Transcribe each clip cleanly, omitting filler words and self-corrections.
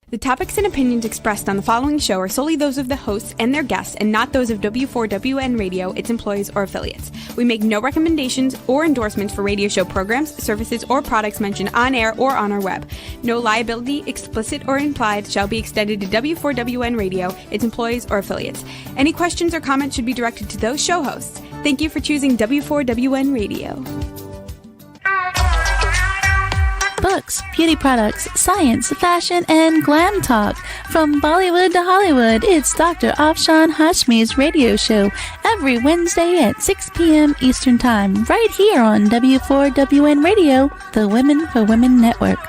The topics and opinions expressed on the following show are solely those of the hosts and their guests and not those of W4WN Radio, its employees, or affiliates. We make no recommendations or endorsements for radio show programs, services, or products mentioned on air or on our web. No liability, explicit or implied, shall be extended to W4WN Radio, its employees, or affiliates. Any questions or comments should be directed to those show hosts. Thank you for choosing W4WN Radio. Books, beauty products, science, fashion, and glam talk. From Bollywood to Hollywood, it's Dr. Afshan Hashmi's radio show every Wednesday at 6 p.m. Eastern Time, right here on W4WN Radio, the Women for Women Network.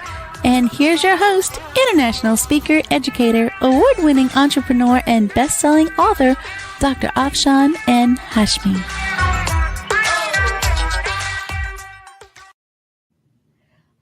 And here's your host, international speaker, educator, award-winning entrepreneur, and best-selling author, Dr. Afshan N. Hashmi.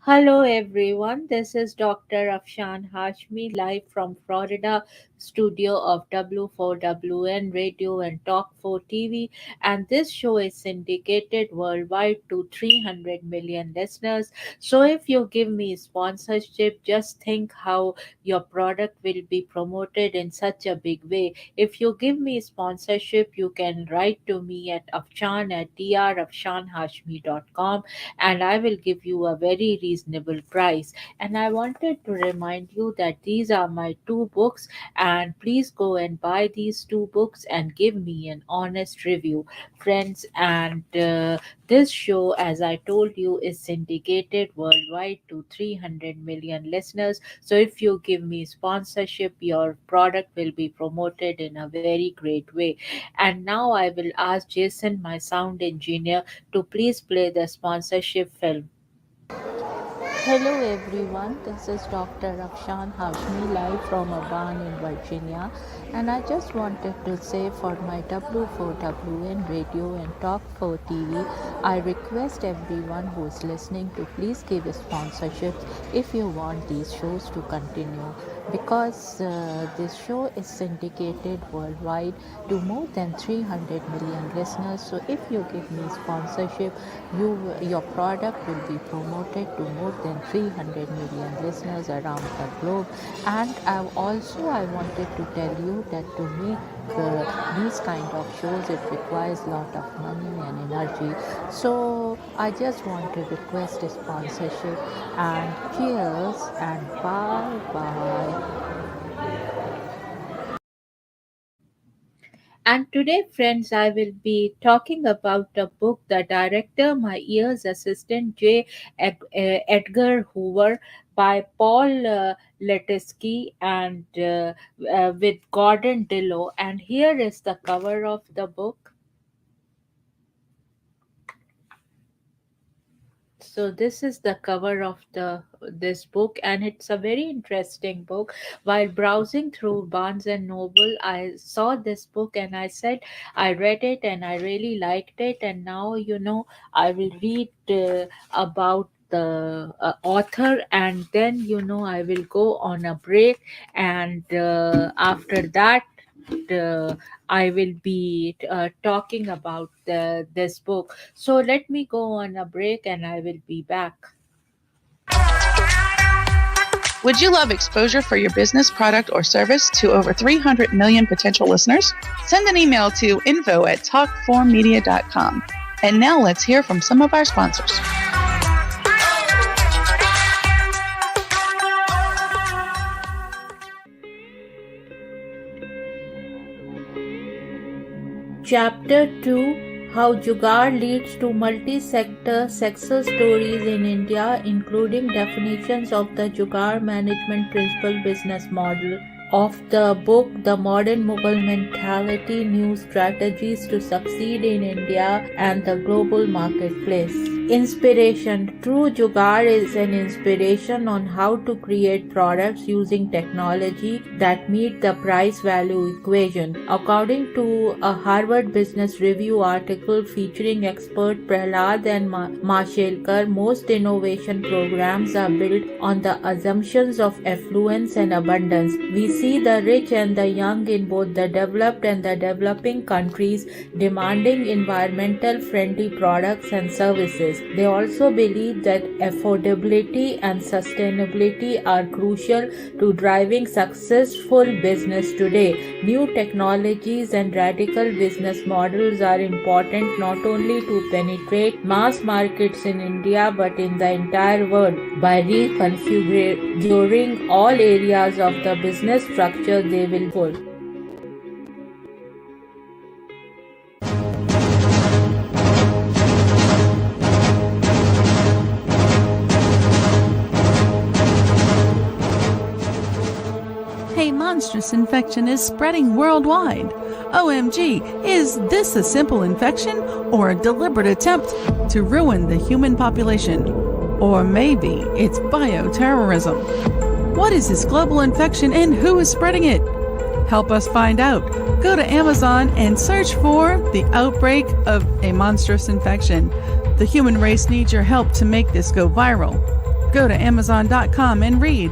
Hello everyone, this is Dr. Afshan Hashmi live from Florida studio of W4WN Radio and Talk 4 TV, and this show is syndicated worldwide to 300 million listeners. So if you give me sponsorship, just think how your product will be promoted in such a big way. If you give me sponsorship, you can write to me at afshan@drafshanhashmi.com and I will give you a very reasonable price. And I wanted to remind you that these are my two books, and please go and buy these two books and give me an honest review, friends. And this show, as I told you, is syndicated worldwide to 300 million listeners. So if you give me sponsorship, your product will be promoted in a very great way. And now I will ask Jason, my sound engineer, to please play the sponsorship film. Hello everyone, this is Dr. Afshan Hashmi live from a barn in Virginia, and I just wanted to say for my W4WN Radio and Talk 4 TV, I request everyone who is listening to please give sponsorships if you want these shows to continue, because this show is syndicated worldwide to more than 300 million listeners. So if you give me sponsorship, your product will be promoted to more than 300 million listeners around the globe. And I wanted to tell you that to make these kind of shows, it requires a lot of money and energy. So I just want to request a sponsorship, and cheers and bye bye. And today, friends, I will be talking about a book, The Director, My Ears Assistant, Edgar Hoover, by Paul Letesky and with Gordon Dillow. And here is the cover of the book. So this is the cover of this book, and it's a very interesting book. While browsing through Barnes and Noble, I saw this book and I read it and I really liked it. And now I will read about the author, and then I will go on a break, and after that I will be talking about this book. So let me go on a break and I will be back. Would you love exposure for your business, product, or service to over 300 million potential listeners? Send an email to info@talk4media.com. And now let's hear from some of our sponsors. Chapter 2: How Jugaad Leads to Multi-Sector Success Stories in India, including definitions of the Jugaad Management Principle business model. Of the book, The Modern Mughal Mentality, New Strategies to Succeed in India and the Global Marketplace. Inspiration. True Jugaad is an inspiration on how to create products using technology that meet the price-value equation. According to a Harvard Business Review article featuring expert Prahlad and Mashelkar, most innovation programs are built on the assumptions of affluence and abundance. We see the rich and the young in both the developed and the developing countries demanding environmental friendly products and services. business. They also believe that affordability and sustainability are crucial to driving successful business today. New technologies and radical business models are important not only to penetrate mass markets in India but in the entire world. By reconfiguring all areas of the business structure, they will full. A monstrous infection is spreading worldwide. OMG, is this a simple infection or a deliberate attempt to ruin the human population? Or maybe it's bioterrorism. What is this global infection and who is spreading it? Help us find out. Go to Amazon and search for The Outbreak of a Monstrous Infection. The human race needs your help to make this go viral. Go to Amazon.com and read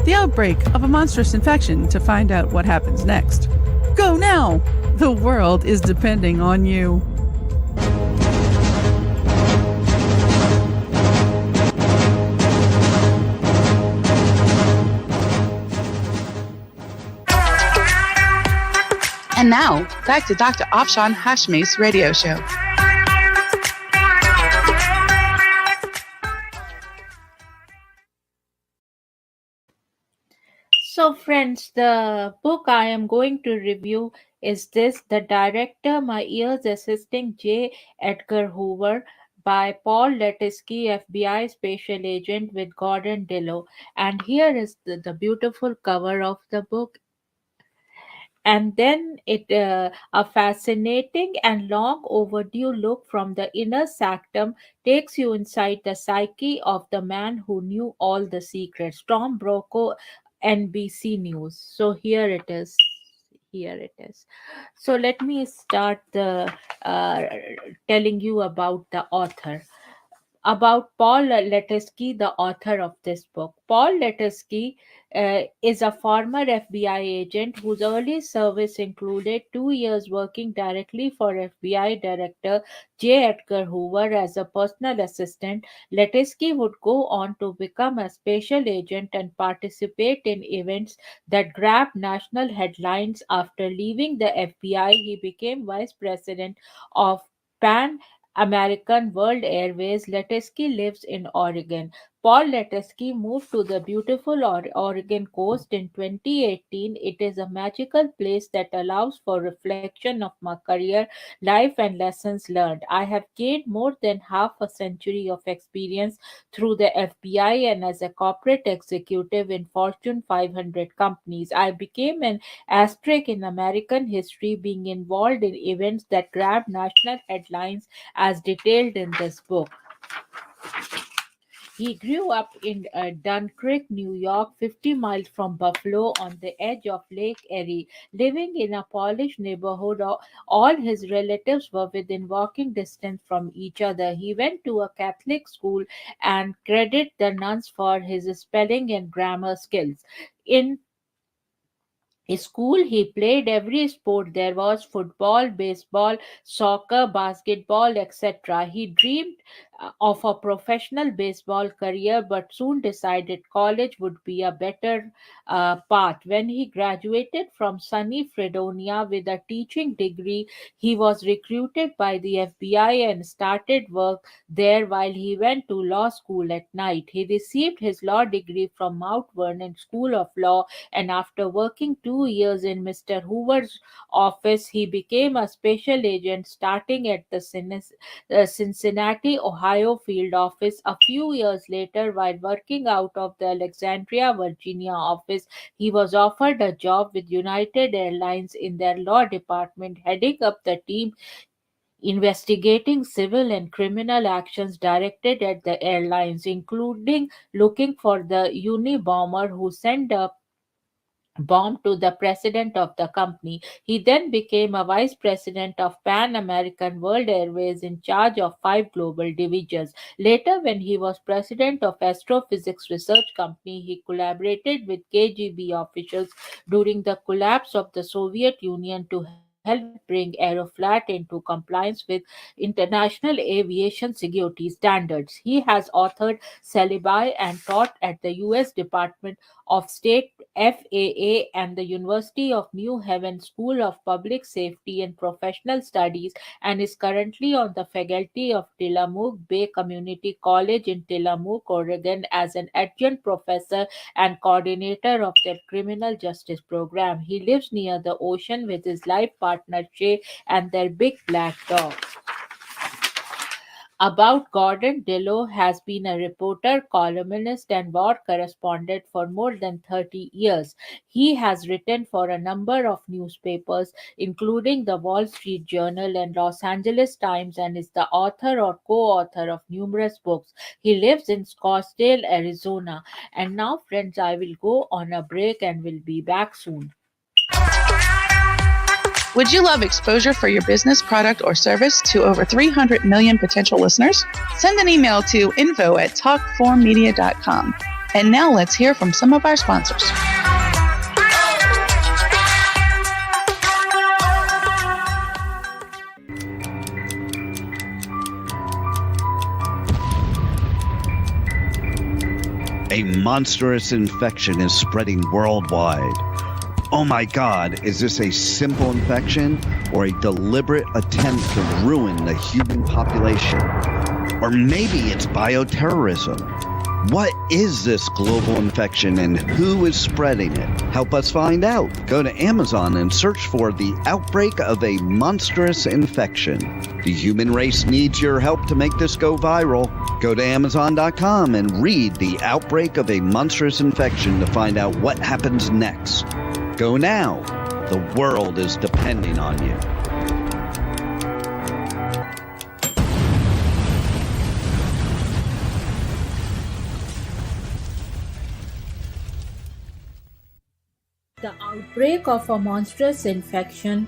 The Outbreak of a Monstrous Infection to find out what happens next. Go now! The world is depending on you. And now, back to Dr. Afshan Hashmi's radio show. So, friends, the book I am going to review is this: The Director, My Ears Assisting J. Edgar Hoover by Paul Letiski, FBI Special Agent with Gordon Dillo. And here is the beautiful cover of the book. And then a fascinating and long overdue look from the inner sanctum takes you inside the psyche of the man who knew all the secrets. Tom Brokaw, NBC News. So here it is. Here it is. So let me start the uh, telling you about the author, about Paul Letiski, the author of this book. Paul Letiski is a former FBI agent whose early service included 2 years working directly for FBI Director J. Edgar Hoover as a personal assistant. Letiski would go on to become a special agent and participate in events that grabbed national headlines. After leaving the FBI, he became vice president of Pan American World Airways. Letiski lives in Oregon. Paul Letiski moved to the beautiful Oregon coast in 2018. It is a magical place that allows for reflection of my career, life, and lessons learned. I have gained more than half a century of experience through the FBI and as a corporate executive in Fortune 500 companies. I became an asterisk in American history, being involved in events that grabbed national headlines as detailed in this book. He grew up in Dunkirk, New York, 50 miles from Buffalo on the edge of Lake Erie. Living in a polished neighborhood, all his relatives were within walking distance from each other. He went to a Catholic school and credited the nuns for his spelling and grammar skills. In school, he played every sport there was: football, baseball, soccer, basketball, etc. He dreamed of a professional baseball career but soon decided college would be a better path. When he graduated from sunny Fredonia with a teaching degree, he was recruited by the FBI and started work there while he went to law school at night. He received his law degree from Mount Vernon School of Law, and after working 2 years in Mr. Hoover's office, he became a special agent starting at the Cincinnati, Ohio field office. A few years later, while working out of the Alexandria, Virginia office, he was offered a job with United Airlines in their law department, heading up the team investigating civil and criminal actions directed at the airlines, including looking for the Unabomber who sent a bomb to the president of the company. He then became a vice president of Pan American World Airways in charge of 5 global divisions. Later, when he was president of Astrophysics Research Company, he collaborated with KGB officials during the collapse of the Soviet Union to help help bring Aeroflat into compliance with international aviation security standards. He has authored syllabi and taught at the U.S. Department of State, FAA, and the University of New Haven School of Public Safety and Professional Studies, and is currently on the faculty of Tillamook Bay Community College in Tillamook, Oregon, as an adjunct professor and coordinator of their criminal justice program. He lives near the ocean with his life partner Shay and their big black dog. About Gordon, Dillow has been a reporter, columnist, and war correspondent for more than 30 years. He has written for a number of newspapers, including the Wall Street Journal and Los Angeles Times, and is the author or co author of numerous books. He lives in Scottsdale, Arizona. And now, friends, I will go on a break and will be back soon. Would you love exposure for your business, product, or service to over 300 million potential listeners? Send an email to info@talkformedia.com. And now let's hear from some of our sponsors. A monstrous infection is spreading worldwide. Oh my God, is this a simple infection or a deliberate attempt to ruin the human population? Or maybe it's bioterrorism. What is this global infection and who is spreading it? Help us find out. Go to Amazon and search for the outbreak of a monstrous infection. The human race needs your help to make this go viral. Go to Amazon.com and read The Outbreak of a Monstrous Infection to find out what happens next. Go now. The world is depending on you. The Outbreak of a Monstrous Infection,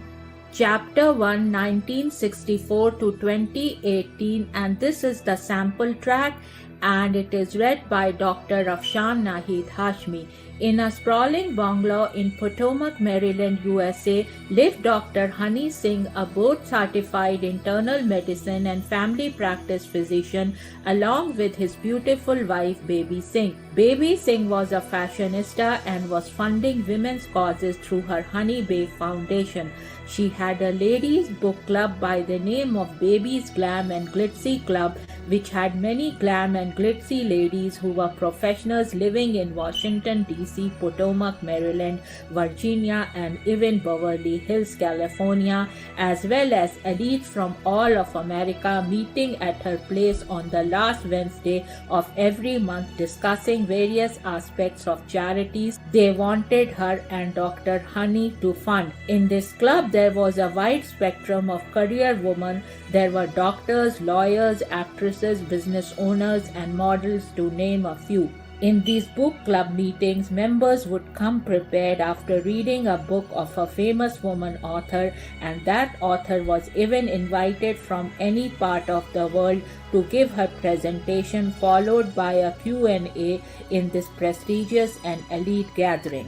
Chapter 1, 1964 to 2018, and this is the sample track, and it is read by Dr. Afshan Hashmi. In a sprawling bungalow in Potomac, Maryland, USA, lived Dr. Honey Singh, a board-certified internal medicine and family practice physician, along with his beautiful wife, Baby Singh. Baby Singh was a fashionista and was funding women's causes through her Honey Bay Foundation. She had a ladies' book club by the name of Baby's Glam and Glitzy Club, which had many glam and glitzy ladies who were professionals living in Washington, D.C., Potomac, Maryland, Virginia, and even Beverly Hills, California, as well as elites from all of America meeting at her place on the last Wednesday of every month, discussing various aspects of charities they wanted her and Dr. Honey to fund. In this club, there was a wide spectrum of career women. There were doctors, lawyers, actresses, business owners, and models, to name a few. In these book club meetings, members would come prepared after reading a book of a famous woman author, and that author was even invited from any part of the world to give her presentation, followed by a Q&A in this prestigious and elite gathering.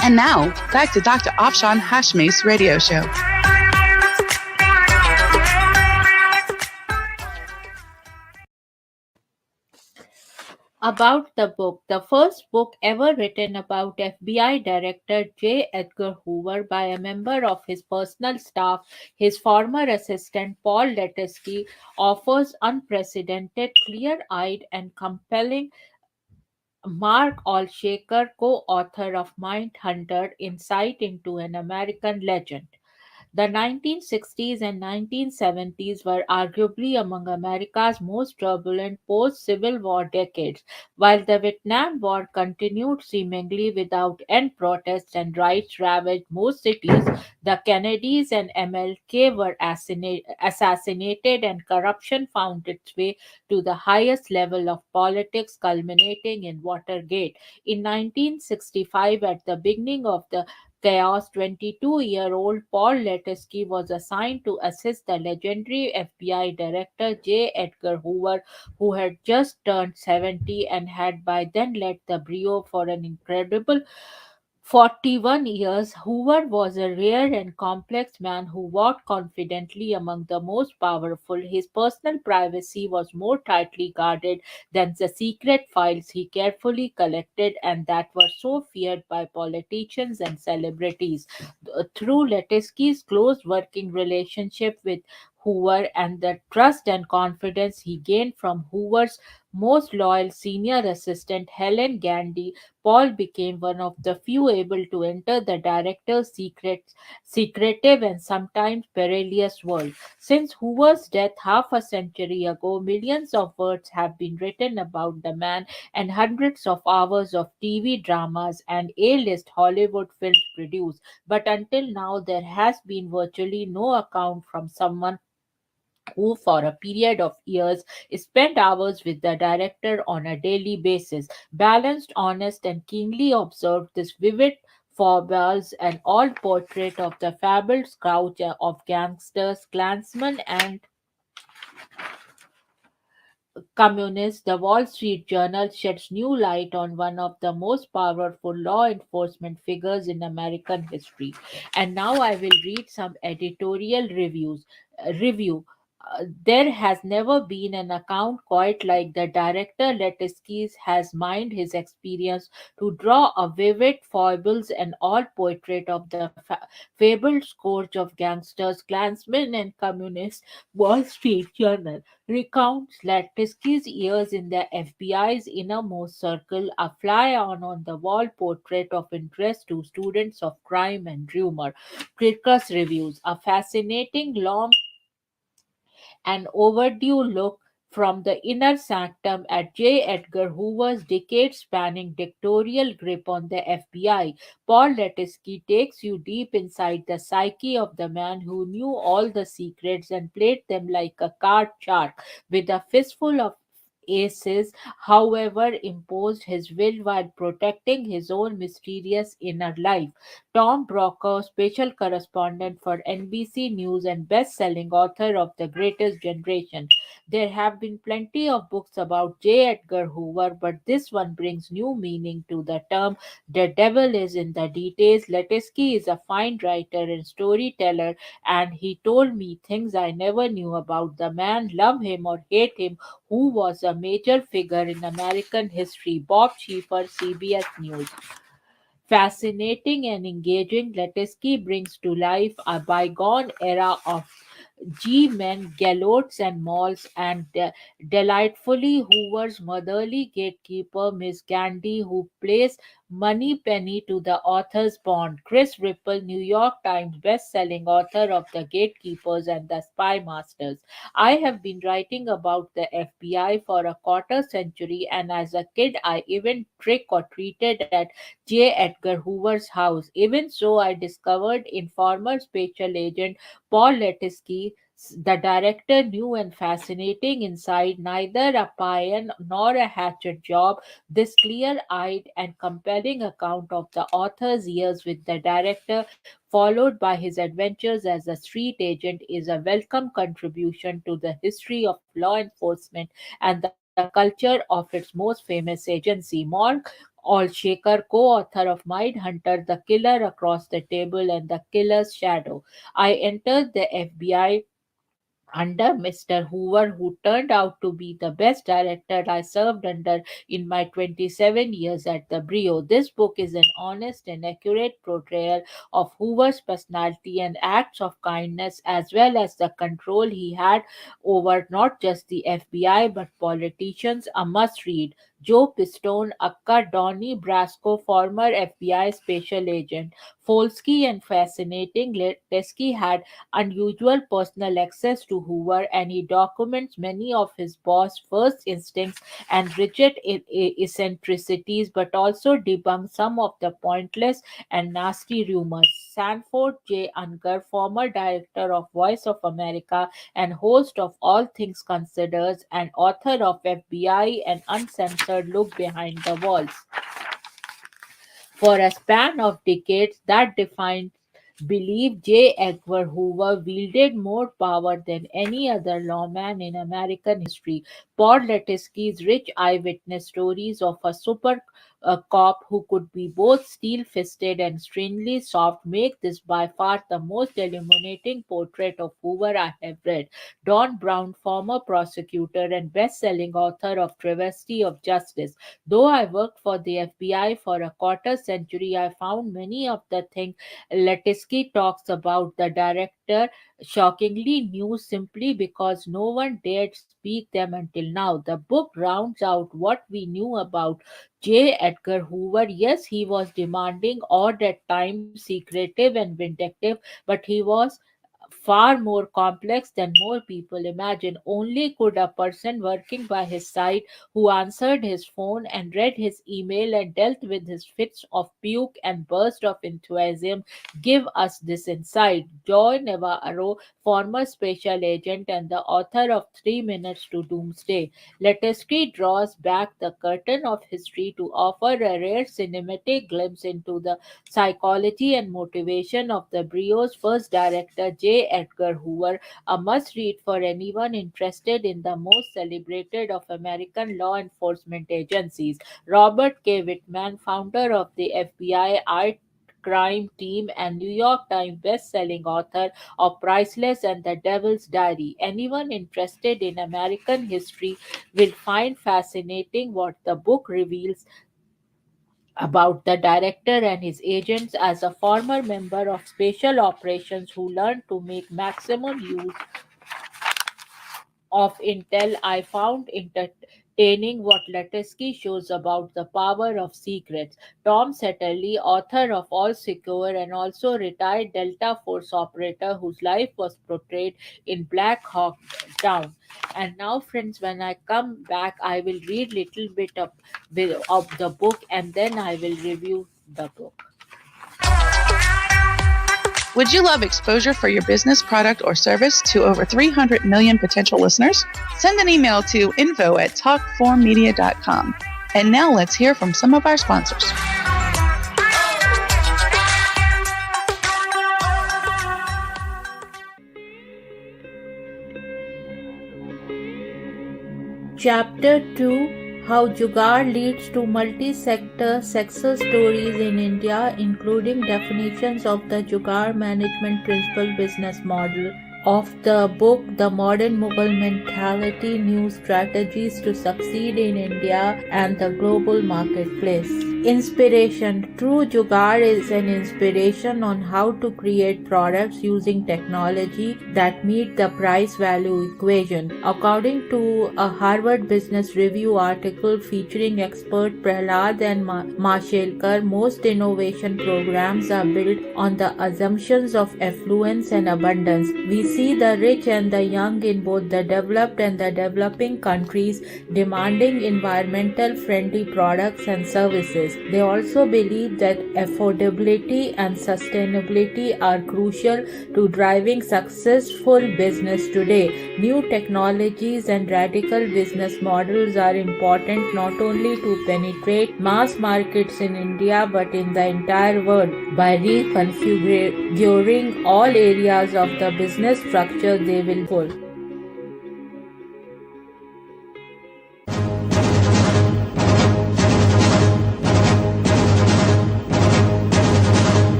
And now, back to Dr. Afshan Hashmi's radio show. About the book, the first book ever written about FBI Director J. Edgar Hoover by a member of his personal staff, his former assistant Paul Letesky, offers unprecedented, clear-eyed, and compelling Mark Allshaker, co-author of Mindhunter, insight into an American legend. The 1960s and 1970s were arguably among America's most turbulent post Civil War decades. While the Vietnam War continued seemingly without end, protests and riots ravaged most cities, the Kennedys and MLK were assassinated, and corruption found its way to the highest level of politics, culminating in Watergate. In 1965, at the beginning of the chaos, 22-year-old Paul Letesky was assigned to assist the legendary FBI Director J. Edgar Hoover, who had just turned 70 and had by then led the Bureau for an incredible 41 years. Hoover was a rare and complex man who walked confidently among the most powerful. His personal privacy was more tightly guarded than the secret files he carefully collected and that were so feared by politicians and celebrities. Through Letesky's close working relationship with Hoover and the trust and confidence he gained from Hoover's most loyal senior assistant, Helen Gandy, Paul became one of the few able to enter the director's secretive and sometimes perilous world. Since Hoover's death half a century ago, millions of words have been written about the man and hundreds of hours of TV dramas and A-list Hollywood films produced. But until now, there has been virtually no account from someone who, for a period of years, spent hours with the director on a daily basis, balanced, honest, and keenly observed this vivid foibles and all portrait of the fabled scourge of gangsters, clansmen, and communists. The Wall Street Journal sheds new light on one of the most powerful law enforcement figures in American history. And now I will read some editorial review. There has never been an account quite like the director Letesky's has mined his experience to draw a vivid foibles and all portrait of the fabled scourge of gangsters, clansmen, and communists. Wall Street Journal recounts Latesky's years in the FBI's innermost circle, a fly on the wall portrait of interest to students of crime and rumor. Critics reviews a fascinating, long, an overdue look from the inner sanctum at J. Edgar Hoover's decade spanning dictatorial grip on the FBI. Paul Letesky takes you deep inside the psyche of the man who knew all the secrets and played them like a card shark with a fistful of aces, however, imposed his will while protecting his own mysterious inner life. Tom Brokaw, special correspondent for NBC News and best-selling author of The Greatest Generation. There have been plenty of books about J. Edgar Hoover, but this one brings new meaning to the term. The devil is in the details. Letesky is a fine writer and storyteller, and he told me things I never knew about the man. Love him or hate him, who was a major figure in American history. Bob Schieffer, CBS News. Fascinating and engaging, Letesky brings to life a bygone era of G-men, galots, and malls, and delightfully Hoover's motherly gatekeeper, Miss Gandy, who plays Moneypenny to the author's bond. Chris Ripple, New York Times best-selling author of The Gatekeepers and The Spy Masters. I have been writing about the FBI for a quarter century, and as a kid, I even trick or treated at J. Edgar Hoover's house. Even so, I discovered in former special agent Paul Letesky, the director, new and fascinating inside, neither a pie nor a hatchet job. This clear eyed and compelling account of the author's years with the director, followed by his adventures as a street agent, is a welcome contribution to the history of law enforcement and the culture of its most famous agency. Mark Allshaker, co-author of Mind Hunter, The Killer Across the Table and The Killer's Shadow. I entered the FBI under Mr. Hoover, who turned out to be the best director I served under in my 27 years at the Brio. This book is an honest and accurate portrayal of Hoover's personality and acts of kindness, as well as the control he had over not just the FBI but politicians. A must read. Joe Pistone, Akka Donnie Brasco, former FBI special agent. Folsky and fascinating. Letesky had unusual personal access to Hoover, and he documents many of his boss' first instincts and rigid eccentricities, but also debunks some of the pointless and nasty rumors. Sanford J. Unger, former director of Voice of America and host of All Things Considered, and author of FBI, An Uncensored Look Behind the Walls. For a span of decades that defined believe J. Edgar Hoover wielded more power than any other lawman in American history. Paul Letesky's rich eyewitness stories of a super cop who could be both steel fisted and strangely soft make this by far the most illuminating portrait of Hoover I have read. Don Brown, former prosecutor and best selling author of Travesty of Justice. Though I worked for the FBI for a quarter century, I found many of the things Letesky talks about the director shockingly new simply because no one dared speak them until now. The book rounds out what we knew about J. Edgar Hoover. Yes, he was demanding, odd at times, secretive and vindictive, but he was far more complex than more people imagine. Only could a person working by his side who answered his phone and read his email and dealt with his fits of puke and burst of enthusiasm give us this insight. Joy Navarro, former special agent and the author of 3 Minutes to Doomsday, Letesky draws back the curtain of history to offer a rare cinematic glimpse into the psychology and motivation of the Brio's first director, J. Edgar Hoover, a must read for anyone interested in the most celebrated of American law enforcement agencies. Robert K. Whitman, founder of the FBI Art Crime Team and New York Times best-selling author of Priceless and the Devil's Diary. Anyone interested in American history will find fascinating what the book reveals about the director and his agents as a former member of special operations who learned to make maximum use of intel. I found entertaining what Letesky shows about the power of secrets. Tom Setterly, author of All Secure and also retired Delta Force operator whose life was portrayed in Black Hawk Down. And now, friends, when I come back, I will read little bit of the book and then I will review the book. Would you love exposure for your business, product, or service to over 300 million potential listeners? Send an email to info@talk4media.com. And now let's hear from some of our sponsors. Chapter 2, How Jugaad Leads to Multi-Sector Success Stories in India, including definitions of the Jugaad Management Principle business model. Of the book, The Modern Mughal Mentality, New Strategies to Succeed in India and the Global Marketplace. Inspiration. True Jugaad is an inspiration on how to create products using technology that meet the price-value equation. According to a Harvard Business Review article featuring expert Prahlad and Mashelkar, most innovation programs are built on the assumptions of affluence and abundance. We see the rich and the young in both the developed and the developing countries demanding environmental friendly products and services. They also believe that affordability and sustainability are crucial to driving successful business today. New technologies and radical business models are important not only to penetrate mass markets in India but in the entire world. By reconfiguring all areas of the business structure, they will pull.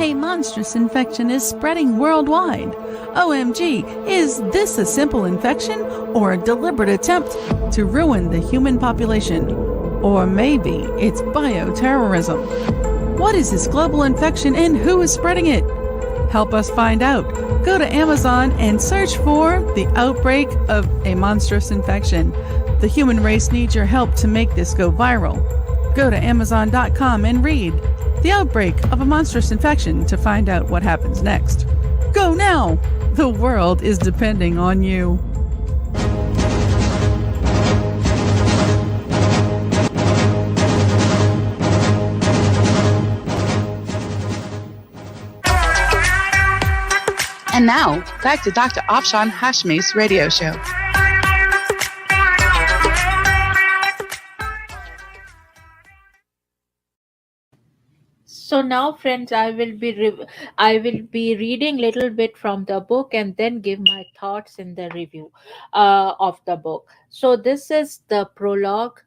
A monstrous infection is spreading worldwide. OMG, is this a simple infection or a deliberate attempt to ruin the human population? Or maybe it's bioterrorism. What is this global infection and who is spreading it? Help us find out. Go to Amazon and search for The Outbreak of a Monstrous Infection. The human race needs your help to make this go viral. Go to Amazon.com and read The Outbreak of a Monstrous Infection to find out what happens next. Go now! The world is depending on you. And now, back to Dr. Afshan Hashmi's radio show. So now, friends, I will be reading little bit from the book and then give my thoughts in the review of the book. So this is the prologue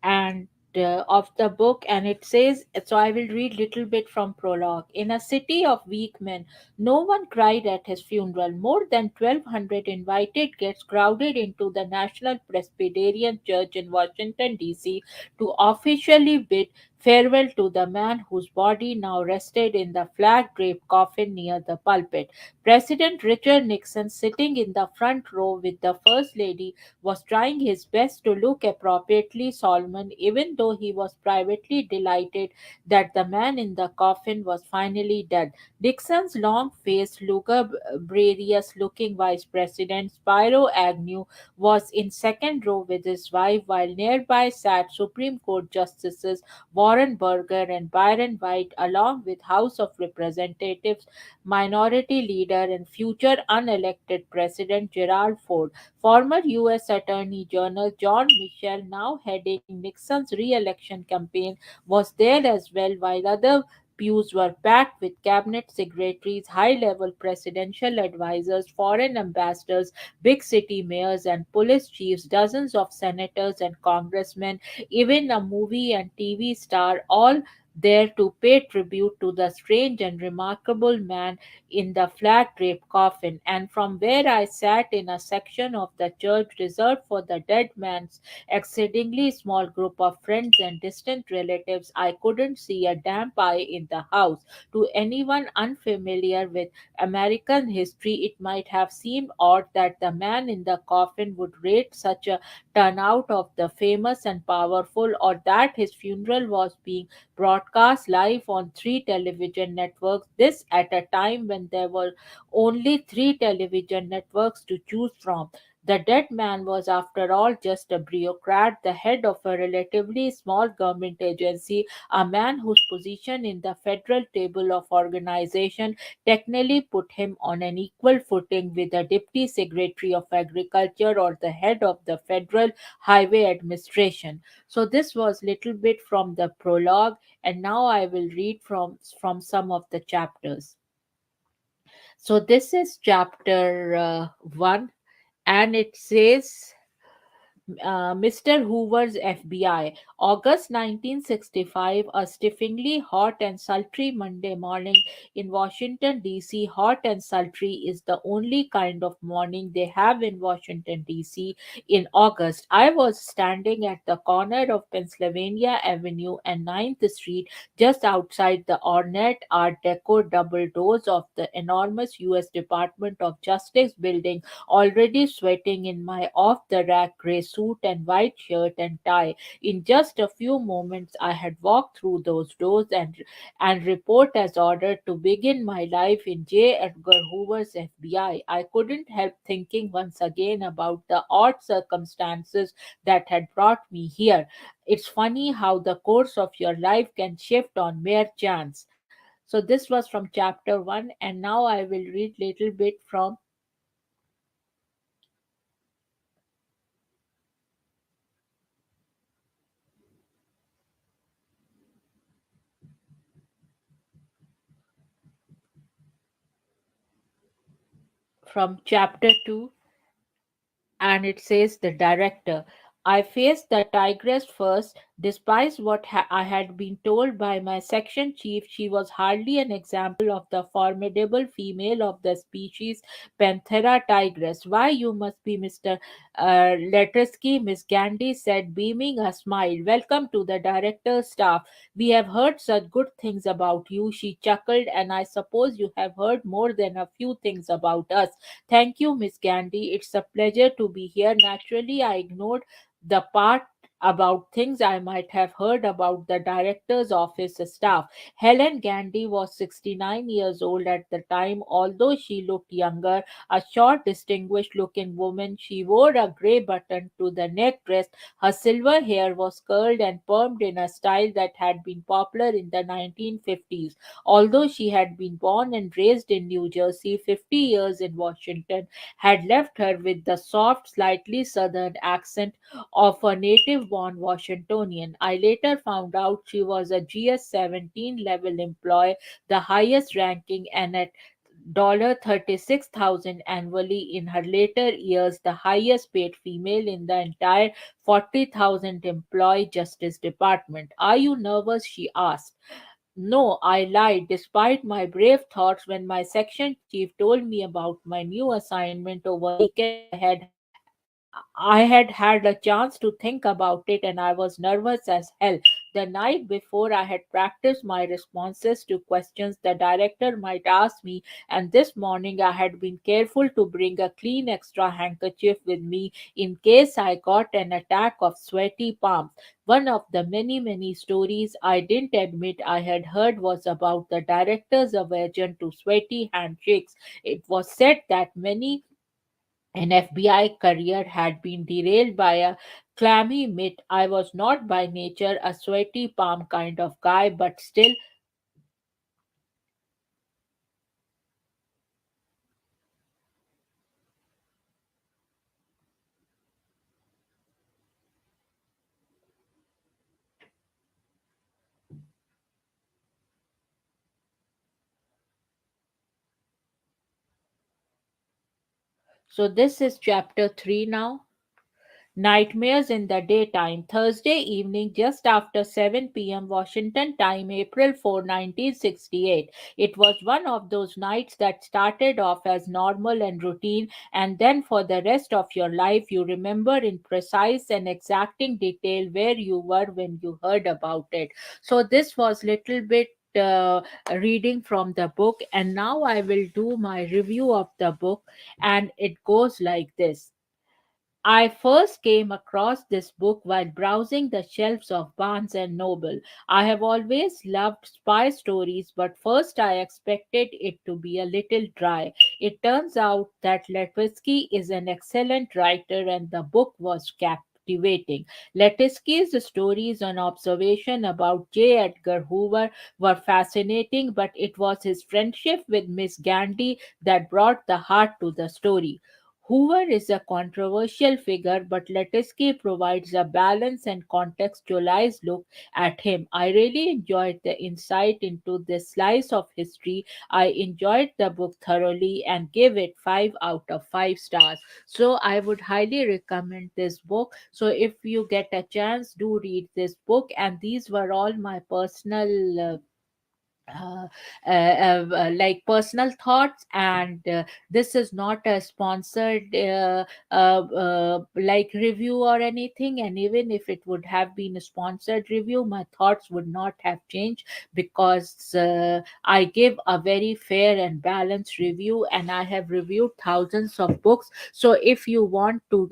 and of the book, and it says, so I will read little bit from prologue. In a city of weak men, no one cried at his funeral. More than 1200 invited guests crowded into the National Presbyterian Church in Washington, D.C. to officially bid farewell to the man whose body now rested in the flag draped coffin near the pulpit. President Richard Nixon, sitting in the front row with the First Lady, was trying his best to look appropriately solemn, even though he was privately delighted that the man in the coffin was finally dead. Dixon's long faced, lugubrious looking Vice President, Spiro Agnew, was in second row with his wife, while nearby sat Supreme Court Justices Warren Burger and Byron White, along with House of Representatives Minority Leader and future unelected President Gerald Ford. Former U.S. Attorney General John Mitchell, now heading Nixon's re-election campaign, was there as well, while other pews were packed with cabinet secretaries, high-level presidential advisors, foreign ambassadors, big city mayors, and police chiefs, dozens of senators and congressmen, even a movie and TV star, all there to pay tribute to the strange and remarkable man in the flag draped coffin. And from where I sat in a section of the church reserved for the dead man's exceedingly small group of friends and distant relatives, I couldn't see a damn eye in the house. To anyone unfamiliar with American history, it might have seemed odd that the man in the coffin would rate such a turnout of the famous and powerful, or that his funeral was being broadcast live on three television networks. This at a time when there were only three television networks to choose from. The dead man was, after all, just a bureaucrat, the head of a relatively small government agency, a man whose position in the federal table of organization technically put him on an equal footing with the Deputy Secretary of Agriculture or the head of the Federal Highway Administration. So this was little bit from the prologue, and now I will read from some of the chapters. So this is chapter 1, and it says, Mr. Hoover's FBI. August 1965, a stiffingly hot and sultry Monday morning in Washington, D.C. Hot and sultry is the only kind of morning they have in Washington, D.C. in August. I was standing at the corner of Pennsylvania Avenue and Ninth Street, just outside the ornate Art Deco double doors of the enormous U.S. Department of Justice building, already sweating in my off the rack grey suit and white shirt and tie. In just a few moments, I had walked through those doors and report as ordered to begin my life in J. Edgar Hoover's FBI. I couldn't help thinking once again about the odd circumstances that had brought me here. It's funny how the course of your life can shift on mere chance. So this was from chapter 1, and now I will read little bit from chapter 2, and it says, the director. I faced the tigress first. Despite what I had been told by my section chief, she was hardly an example of the formidable female of the species Panthera tigris. Why, you must be Mr. Lettersky, Miss Gandy said, beaming a smile. Welcome to the director's staff. We have heard such good things about you, she chuckled, and I suppose you have heard more than a few things about us. Thank you, Miss Gandy. It's a pleasure to be here. Naturally, I ignored the part about things I might have heard about the director's office staff. Helen Gandy was 69 years old at the time, although she looked younger. A short, distinguished looking woman, she wore a grey button to the neck dress. Her silver hair was curled and permed in a style that had been popular in the 1950s. Although she had been born and raised in New Jersey, 50 years in Washington had left her with the soft, slightly southern accent of a native born Washingtonian. I later found out she was a GS-17 level employee, the highest ranking, and at $36,000 annually in her later years, the highest paid female in the entire 40,000 employee Justice Department. Are you nervous? She asked. No, I lied, despite my brave thoughts when my section chief told me about my new assignment over the weekend. I had a chance to think about it and I was nervous as hell. The night before, I had practiced my responses to questions the director might ask me, and this morning I had been careful to bring a clean extra handkerchief with me in case I got an attack of sweaty palms. One of the many stories I didn't admit I had heard was about the director's aversion to sweaty handshakes. It was said that many an FBI career had been derailed by a clammy mitt. I was not by nature a sweaty palm kind of guy, but still. So, this is chapter 3 now. Nightmares in the Daytime. Thursday evening, just after 7 p.m. Washington time, April 4, 1968. It was one of those nights that started off as normal and routine, and then for the rest of your life, you remember in precise and exacting detail where you were when you heard about it. So, this was little bit. Reading from the book, and now I will do my review of the book, and it goes like this. I first came across this book while browsing the shelves of Barnes and Noble. I have always loved spy stories, but first I expected it to be a little dry. It turns out that Lewitsky is an excellent writer and the book was captivating. Lewitsky's stories on observation about J. Edgar Hoover were fascinating, but it was his friendship with Miss Gandhi that brought the heart to the story. Hoover is a controversial figure, but Lewitsky provides a balanced and contextualized look at him. I really enjoyed the insight into this slice of history. I enjoyed the book thoroughly and give it 5 out of 5 stars. So I would highly recommend this book. So if you get a chance, do read this book. And these were all my personal uh, like personal thoughts, and this is not a sponsored like review or anything, and even if it would have been a sponsored review, my thoughts would not have changed because I give a very fair and balanced review, and I have reviewed thousands of books. So if you want to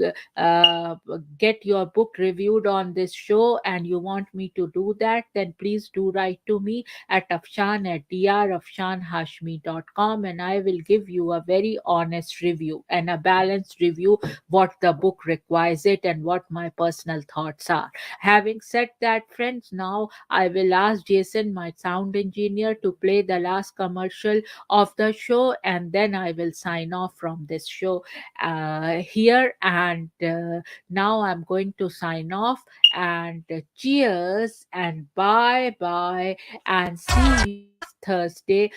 get your book reviewed on this show and you want me to do that, then please do write to me at Afshan at drafshanhashmi.com, and I will give you a very honest review and a balanced review, what the book requires it and what my personal thoughts are. Having said that, friends, now I will ask Jason, my sound engineer, to play the last commercial of the show, and then I will sign off from this show here. And now I'm going to sign off, and cheers and bye bye, and see you Thursday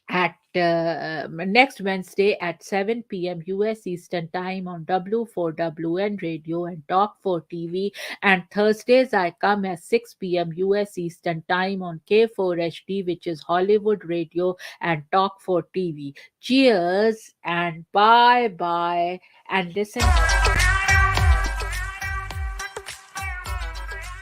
at next Wednesday at 7 p.m. US Eastern Time on W4WN Radio and Talk 4 TV. And Thursdays I come at 6 p.m. US Eastern Time on K4HD, which is Hollywood Radio and Talk 4 TV. Cheers and bye bye, and listen.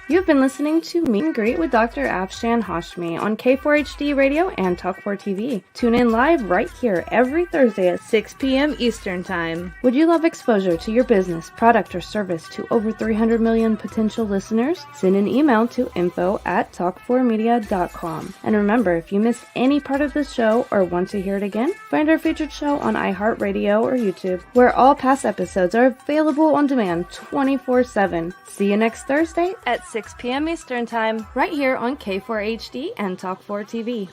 You've been listening to Meet and Greet with Dr. Afshan Hashmi on K4HD Radio and Talk4 TV. Tune in live right here every Thursday at 6 p.m. Eastern Time. Would you love exposure to your business, product, or service to over 300 million potential listeners? Send an email to info@talk4media.com. And remember, if you missed any part of this show or want to hear it again, find our featured show on iHeartRadio or YouTube, where all past episodes are available on demand 24/7. See you next Thursday at 6 p.m. Eastern Time, right here on K4HD and Talk4 TV.